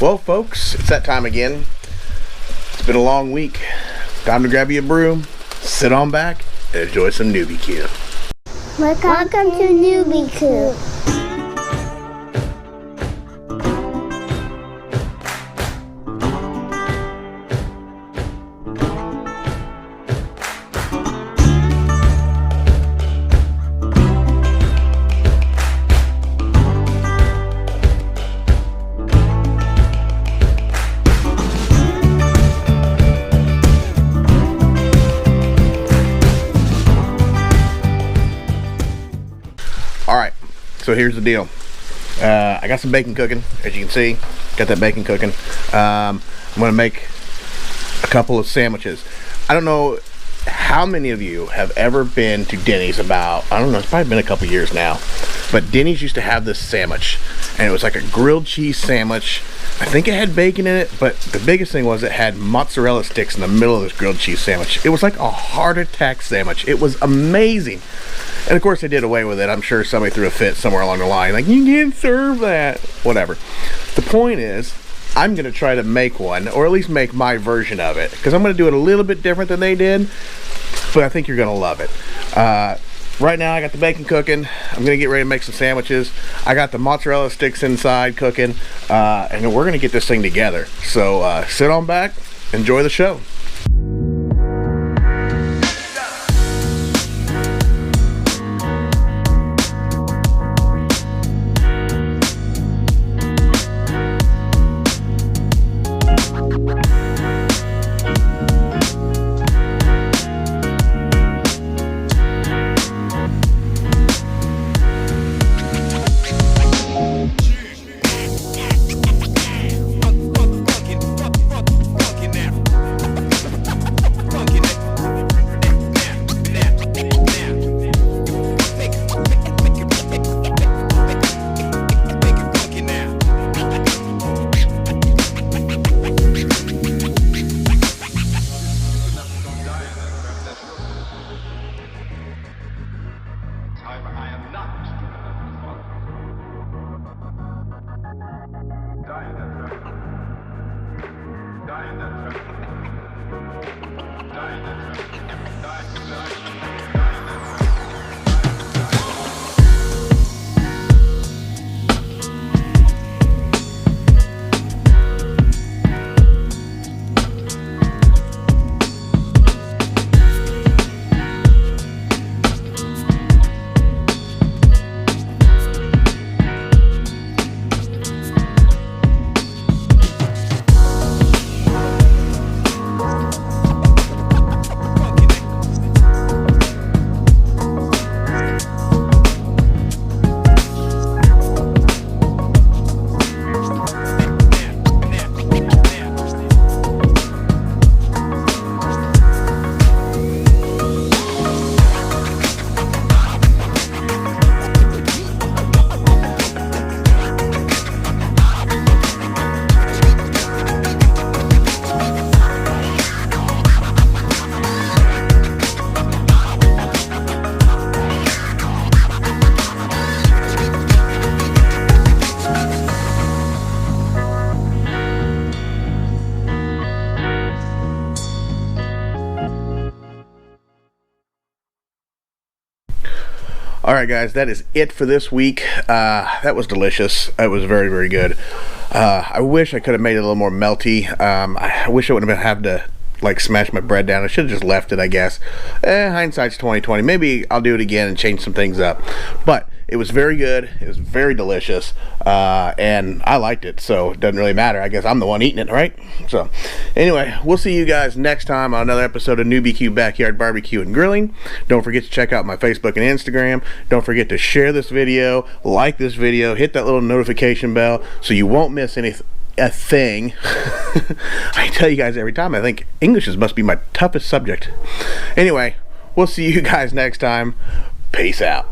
Well, folks, it's that time again. It's been a long week. Time to grab you a brew, sit on back, and enjoy some Newbie Q. Welcome to Newbie Q. Alright, so here's the deal. I got some bacon cooking, as you can see. Got that bacon cooking. I'm going to make a couple of sandwiches. I don't know how many of you have ever been to Denny's about, I don't know, it's probably been a couple years now. But Denny's used to have this sandwich, and it was like a grilled cheese sandwich. I think it had bacon in it, but the biggest thing was it had mozzarella sticks in the middle of this grilled cheese sandwich. It was like a heart attack sandwich. It was amazing. And of course they did away with it. I'm sure somebody threw a fit somewhere along the line. Like, you can't serve that. Whatever. The point is, I'm going to try to make one, or at least make my version of it. Because I'm going to do it a little bit different than they did. But I think you're going to love it. Right now I got the bacon cooking. I'm going to get ready to make some sandwiches. I got the mozzarella sticks inside cooking. And then we're going to get this thing together. So sit on back. Enjoy the show. Alright guys, that is it for this week. That was delicious. It was very, very good. I wish I could have made it a little more melty. I wish I wouldn't have had to like smash my bread down. I should have just left it, I guess. Hindsight's 20/20. Maybe I'll do it again and change some things up. But it was very good. It was very delicious. And I liked it, so it doesn't really matter. I guess I'm the one eating it, right? So anyway, we'll see you guys next time on another episode of Newbie Q Backyard Barbecue and Grilling. Don't forget to check out my Facebook and Instagram. Don't forget to share this video, like this video, hit that little notification bell so you won't miss a thing. I tell you guys every time, I think English must be my toughest subject. Anyway, we'll see you guys next time. Peace out.